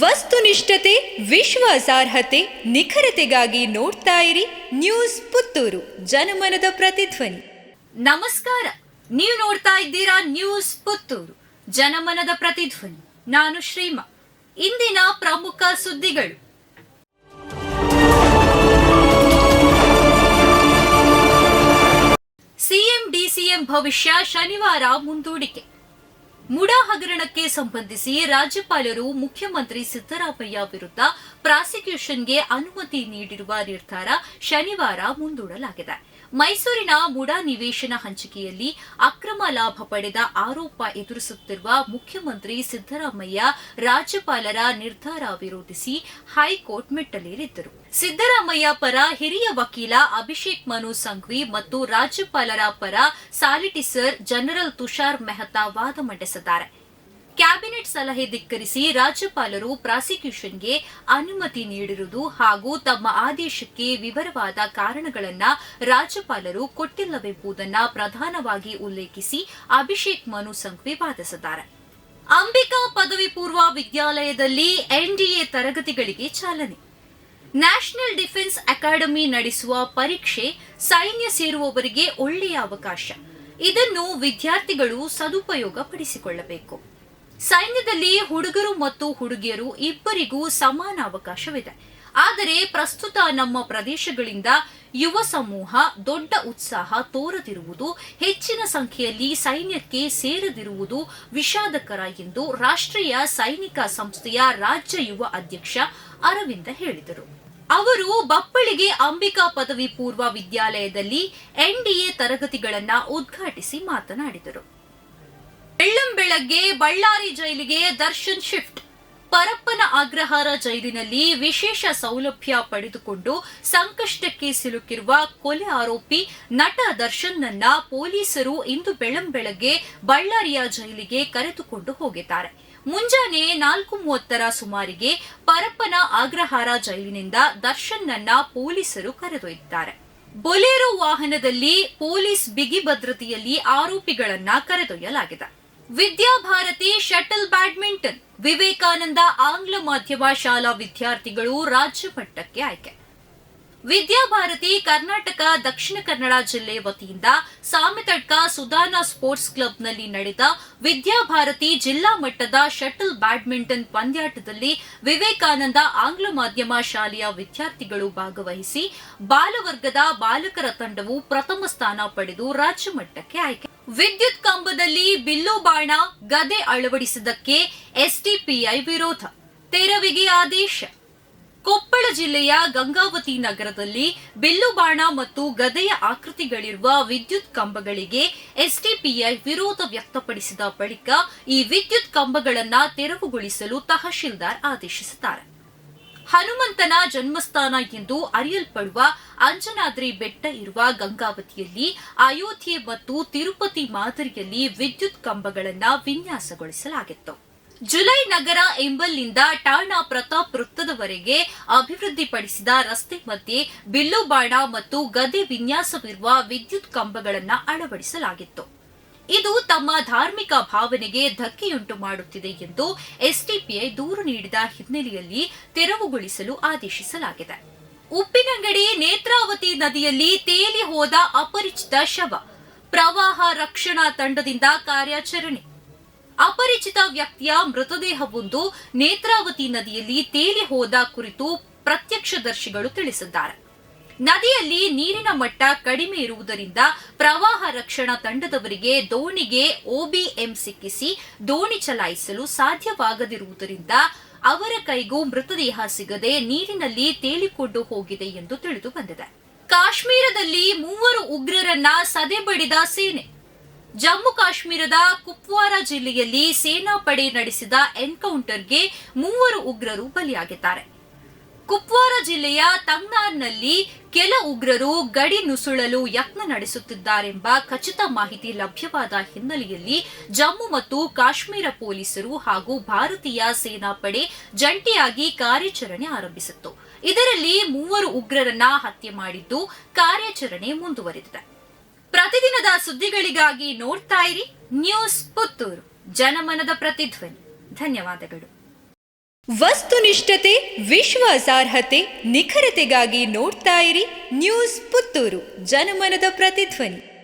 ವಸ್ತುನಿಷ್ಠತೆ, ವಿಶ್ವಾಸಾರ್ಹತೆ, ನಿಖರತೆಗಾಗಿ ನೋಡ್ತಾ ಇರಿ ನ್ಯೂಸ್ ಪುತ್ತೂರು, ಜನಮನದ ಪ್ರತಿಧ್ವನಿ. ನಮಸ್ಕಾರ, ನೀವು ನೋಡ್ತಾ ಇದ್ದೀರಾ ನ್ಯೂಸ್ ಪುತ್ತೂರು, ಜನಮನದ ಪ್ರತಿಧ್ವನಿ. ನಾನು ಶ್ರೀಮಾ. ಇಂದಿನ ಪ್ರಮುಖ ಸುದ್ದಿಗಳು. ಸಿಎಂ ಡಿಸಿಎಂ ಭವಿಷ್ಯ ಶನಿವಾರ ಮುಂದೂಡಿಕೆ. ಮುಡಾ ಹಗರಣಕ್ಕೆ ಸಂಬಂಧಿಸಿ ರಾಜ್ಯಪಾಲರು ಮುಖ್ಯಮಂತ್ರಿ ಸಿದ್ದರಾಮಯ್ಯ ವಿರುದ್ಧ ಪ್ರಾಸಿಕ್ಯೂಷನ್ಗೆ ಅನುಮತಿ ನೀಡಿರುವ ನಿರ್ಧಾರ ಶನಿವಾರ ಮುಂದೂಡಲಾಗಿದೆ. ಮೈಸೂರಿನ ಮುಡಾ ನಿವೇಶನ ಹಂಚಿಕೆಯಲ್ಲಿ ಅಕ್ರಮ ಲಾಭ ಪಡೆದ ಆರೋಪ ಎದುರಿಸುತ್ತಿರುವ ಮುಖ್ಯಮಂತ್ರಿ ಸಿದ್ದರಾಮಯ್ಯ ರಾಜ್ಯಪಾಲರ ನಿರ್ಧಾರ ವಿರೋಧಿಸಿ ಹೈಕೋರ್ಟ್ ಮೆಟ್ಟಲೇರಿದ್ದರು. ಸಿದ್ದರಾಮಯ್ಯ ಪರ ಹಿರಿಯ ವಕೀಲ ಅಭಿಷೇಕ್ ಮನು ಸಂಘ್ವಿ ಮತ್ತು ರಾಜ್ಯಪಾಲರ ಪರ ಸಾಲಿಸಿಟರ್ ಜನರಲ್ ತುಷಾರ್ ಮೆಹ್ತಾ ವಾದ ಮಂಡಿಸಿದ್ದಾರೆ. ಕ್ಯಾಬಿನೆಟ್ ಸಲಹೆ ಧಿಕ್ಕರಿಸಿ ರಾಜ್ಯಪಾಲರು ಪ್ರಾಸಿಕ್ಯೂಷನ್ಗೆ ಅನುಮತಿ ನೀಡಿರುವುದು ಹಾಗೂ ತಮ್ಮ ಆದೇಶಕ್ಕೆ ವಿವರವಾದ ಕಾರಣಗಳನ್ನು ರಾಜ್ಯಪಾಲರು ಕೊಟ್ಟಿಲ್ಲವೆಂಬುದನ್ನು ಪ್ರಧಾನವಾಗಿ ಉಲ್ಲೇಖಿಸಿ ಅಭಿಷೇಕ್ ಮನು ಸಂಘ್ವಿ ವಾದಿಸಿದ್ದಾರೆ. ಅಂಬಿಕಾ ಪದವಿ ಪೂರ್ವ ವಿದ್ಯಾಲಯದಲ್ಲಿ ಎನ್ಡಿಎ ತರಗತಿಗಳಿಗೆ ಚಾಲನೆ. ನ್ಯಾಷನಲ್ ಡಿಫೆನ್ಸ್ ಅಕಾಡೆಮಿ ನಡೆಸುವ ಪರೀಕ್ಷೆ ಸೈನ್ಯ ಸೇರುವವರಿಗೆ ಒಳ್ಳೆಯ ಅವಕಾಶ. ಇದನ್ನು ವಿದ್ಯಾರ್ಥಿಗಳು ಸದುಪಯೋಗ ಪಡಿಸಿಕೊಳ್ಳಬೇಕು. ಸೈನ್ಯದಲ್ಲಿ ಹುಡುಗರು ಮತ್ತು ಹುಡುಗಿಯರು ಇಬ್ಬರಿಗೂ ಸಮಾನ ಅವಕಾಶವಿದೆ. ಆದರೆ ಪ್ರಸ್ತುತ ನಮ್ಮ ಪ್ರದೇಶಗಳಿಂದ ಯುವ ಸಮೂಹ ದೊಡ್ಡ ಉತ್ಸಾಹ ತೋರದಿರುವುದು, ಹೆಚ್ಚಿನ ಸಂಖ್ಯೆಯಲ್ಲಿ ಸೈನ್ಯಕ್ಕೆ ಸೇರದಿರುವುದು ವಿಷಾದಕರ ಎಂದು ರಾಷ್ಟ್ರೀಯ ಸೈನಿಕ ಸಂಸ್ಥೆಯ ರಾಜ್ಯ ಯುವ ಅಧ್ಯಕ್ಷ ಅರವಿಂದ ಹೇಳಿದರು. ಅವರು ಬಪ್ಪಳಿಗೆ ಅಂಬಿಕಾ ಪದವಿ ಪೂರ್ವ ವಿದ್ಯಾಲಯದಲ್ಲಿ ಎನ್ಡಿಎ ತರಗತಿಗಳನ್ನು ಉದ್ಘಾಟಿಸಿ ಮಾತನಾಡಿದರು. ಬೆಳ್ಳಂಬೆಳಗ್ಗೆ ಬಳ್ಳಾರಿ ಜೈಲಿಗೆ ದರ್ಶನ್ ಶಿಫ್ಟ್. ಪರಪ್ಪನ ಅಗ್ರಹಾರ ಜೈಲಿನಲ್ಲಿ ವಿಶೇಷ ಸೌಲಭ್ಯ ಪಡೆದುಕೊಂಡು ಸಂಕಷ್ಟಕ್ಕೆ ಸಿಲುಕಿರುವ ಕೊಲೆ ಆರೋಪಿ ನಟ ದರ್ಶನ್ನನ್ನ ಪೊಲೀಸರು ಇಂದು ಬೆಳ್ಳಂಬೆಳಗ್ಗೆ ಬಳ್ಳಾರಿಯ ಜೈಲಿಗೆ ಕರೆದುಕೊಂಡು ಹೋಗಿದ್ದಾರೆ. ಮುಂಜಾನೆ 4:30 ಸುಮಾರಿಗೆ ಪರಪ್ಪನ ಅಗ್ರಹಾರ ಜೈಲಿನಿಂದ ದರ್ಶನ್ನನ್ನ ಪೊಲೀಸರು ಕರೆದೊಯ್ದಿದ್ದಾರೆ. ಬೊಲೆರೋ ವಾಹನದಲ್ಲಿ ಪೊಲೀಸ್ ಬಿಗಿ ಭದ್ರತೆಯಲ್ಲಿ ಆರೋಪಿಗಳನ್ನ ಕರೆದೊಯ್ಯಲಾಗಿದೆ. Vidyabharati shuttle badminton. ವಿವೇಕಾನಂದ ಆಂಗ್ಲ ಮಾಧ್ಯಮ ಶಾಲಾ ವಿದ್ಯಾರ್ಥಿಗಳು ರಾಜ್ಯ ಮಟ್ಟಕ್ಕೆ ಆಯ್ಕೆ. ವಿದ್ಯಾಭಾರತಿ ಕರ್ನಾಟಕ ದಕ್ಷಿಣ ಕನ್ನಡ ಜಿಲ್ಲೆ ವತಿಯಿಂದ ಸಾಮೆತಡ್ಕ ಸುಧಾನಾ ಸ್ಪೋರ್ಟ್ಸ್ ಕ್ಲಬ್ನಲ್ಲಿ ನಡೆದ ವಿದ್ಯಾಭಾರತಿ ಜಿಲ್ಲಾ ಮಟ್ಟದ ಶಟಲ್ ಬ್ಯಾಡ್ಮಿಂಟನ್ ಪಂದ್ಯಾಟದಲ್ಲಿ ವಿವೇಕಾನಂದ ಆಂಗ್ಲ ಮಾಧ್ಯಮ ಶಾಲೆಯ ವಿದ್ಯಾರ್ಥಿಗಳು ಭಾಗವಹಿಸಿ ಬಾಲವರ್ಗದ ಬಾಲಕರ ತಂಡವು ಪ್ರಥಮ ಸ್ಥಾನ ಪಡೆದು ರಾಜ್ಯ ಮಟ್ಟಕ್ಕೆ ಆಯ್ಕೆ. ವಿದ್ಯುತ್ ಕಂಬದಲ್ಲಿ ಬಿಲ್ಲು ಬಾಣ, ಗದೆ ಅಳವಡಿಸಿದ್ದಕ್ಕೆ ಎಸ್ಡಿಪಿಐ ವಿರೋಧ, ತೆರವಿಗೆ ಆದೇಶ. ಕೊಪ್ಪಳ ಜಿಲ್ಲೆಯ ಗಂಗಾವತಿ ನಗರದಲ್ಲಿ ಬಿಲ್ಲು ಬಾಣ ಮತ್ತು ಗದೆಯ ಆಕೃತಿಗಳಿರುವ ವಿದ್ಯುತ್ ಕಂಬಗಳಿಗೆ ಎಸ್ಡಿಪಿಐ ವಿರೋಧ ವ್ಯಕ್ತಪಡಿಸಿದ ಬಳಿಕ ಈ ವಿದ್ಯುತ್ ಕಂಬಗಳನ್ನು ತೆರವುಗೊಳಿಸಲು ತಹಶೀಲ್ದಾರ್ ಆದೇಶಿಸಿದ್ದಾರೆ. ಹನುಮಂತನ ಜನ್ಮಸ್ಥಾನ ಎಂದು ಅರಿಯಲ್ಪಡುವ ಅಂಜನಾದ್ರಿ ಬೆಟ್ಟ ಇರುವ ಗಂಗಾವತಿಯಲ್ಲಿ ಅಯೋಧ್ಯೆ ಮತ್ತು ತಿರುಪತಿ ಮಾದರಿಯಲ್ಲಿ ವಿದ್ಯುತ್ ಕಂಬಗಳನ್ನು ವಿನ್ಯಾಸಗೊಳಿಸಲಾಗಿತ್ತು. ಜುಲೈ ನಗರ ಎಂಬಲ್ಲಿಂದ ಠಾಣಾ ಪ್ರತಾಪ್ ವೃತ್ತದವರೆಗೆ ಅಭಿವೃದ್ಧಿಪಡಿಸಿದ ರಸ್ತೆ ಮಧ್ಯೆ ಬಿಲ್ಲು ಬಾಣ ಮತ್ತು ಗದೆ ವಿನ್ಯಾಸವಿರುವ ವಿದ್ಯುತ್ ಕಂಬಗಳನ್ನು ಅಳವಡಿಸಲಾಗಿತ್ತು. ಇದು ತಮ್ಮ ಧಾರ್ಮಿಕ ಭಾವನೆಗೆ ಧಕ್ಕೆಯುಂಟು ಮಾಡುತ್ತಿದೆ ಎಂದು ಎಸ್ಡಿಪಿಐ ದೂರು ನೀಡಿದ ಹಿನ್ನೆಲೆಯಲ್ಲಿ ತೆರವುಗೊಳಿಸಲು ಆದೇಶಿಸಲಾಗಿದೆ. ಉಪ್ಪಿನಂಗಡಿ ನೇತ್ರಾವತಿ ನದಿಯಲ್ಲಿ ತೇಲಿ ಹೋದ ಅಪರಿಚಿತ ಶವ. ಪ್ರವಾಹ ರಕ್ಷಣಾ ತಂಡದಿಂದ ಕಾರ್ಯಾಚರಣೆ. ಅಪರಿಚಿತ ವ್ಯಕ್ತಿಯ ಮೃತದೇಹವೊಂದು ನೇತ್ರಾವತಿ ನದಿಯಲ್ಲಿ ತೇಲಿ ಹೋದ ಕುರಿತು ಪ್ರತ್ಯಕ್ಷದರ್ಶಿಗಳು ತಿಳಿಸಿದ್ದಾರೆ. ನದಿಯಲ್ಲಿ ನೀರಿನ ಮಟ್ಟ ಕಡಿಮೆ ಇರುವುದರಿಂದ ಪ್ರವಾಹ ರಕ್ಷಣಾ ತಂಡದವರಿಗೆ ದೋಣಿಗೆ ಒಬಿಎಂ ಸಿಕ್ಕಿಸಿ ದೋಣಿ ಚಲಾಯಿಸಲು ಸಾಧ್ಯವಾಗದಿರುವುದರಿಂದ ಅವರ ಕೈಗೂ ಮೃತದೇಹ ಸಿಗದೆ ನೀರಿನಲ್ಲಿ ತೇಲಿಕೊಂಡು ಹೋಗಿದೆ ಎಂದು ತಿಳಿದು ಬಂದಿದೆ. ಕಾಶ್ಮೀರದಲ್ಲಿ 3 ಉಗ್ರರನ್ನ ಸದೆಬಡಿದ ಸೇನೆ. ಜಮ್ಮು ಕಾಶ್ಮೀರದ ಕುಪ್ವಾರ ಜಿಲ್ಲೆಯಲ್ಲಿ ಸೇನಾ ಪಡೆ ನಡೆಸಿದ ಎನ್ಕೌಂಟರ್ಗೆ 3 ಉಗ್ರರು ಬಲಿಯಾಗಿದ್ದಾರೆ. ಕುಪ್ವಾರ ಜಿಲ್ಲೆಯ ತಂಗ್ನಾರ್ನಲ್ಲಿ ಕೆಲ ಉಗ್ರರು ಗಡಿ ನುಸುಳಲು ಯತ್ನ ನಡೆಸುತ್ತಿದ್ದಾರೆಂಬ ಖಚಿತ ಮಾಹಿತಿ ಲಭ್ಯವಾದ ಹಿನ್ನೆಲೆಯಲ್ಲಿ ಜಮ್ಮು ಮತ್ತು ಕಾಶ್ಮೀರ ಪೊಲೀಸರು ಹಾಗೂ ಭಾರತೀಯ ಸೇನಾ ಪಡೆ ಜಂಟಿಯಾಗಿ ಕಾರ್ಯಾಚರಣೆ ಆರಂಭಿಸಿತ್ತು. ಇದರಲ್ಲಿ 3 ಉಗ್ರರನ್ನ ಹತ್ಯೆ ಮಾಡಿದ್ದು ಕಾರ್ಯಾಚರಣೆ ಮುಂದುವರೆದಿದೆ. ಪ್ರತಿದಿನದ ಸುದ್ದಿಗಳಿಗಾಗಿ ನೋಡ್ತಾ ಇರಿ ನ್ಯೂಸ್ ಪುತ್ತೂರು, ಜನಮನದ ಪ್ರತಿಧ್ವನಿ. ಧನ್ಯವಾದಗಳು. ವಸ್ತುನಿಷ್ಠತೆ, ವಿಶ್ವಾಸಾರ್ಹತೆ, ನಿಖರತೆಗಾಗಿ ನೋಡ್ತಾ ಇರಿ ನ್ಯೂಸ್ ಪುತ್ತೂರು, ಜನಮನದ ಪ್ರತಿಧ್ವನಿ.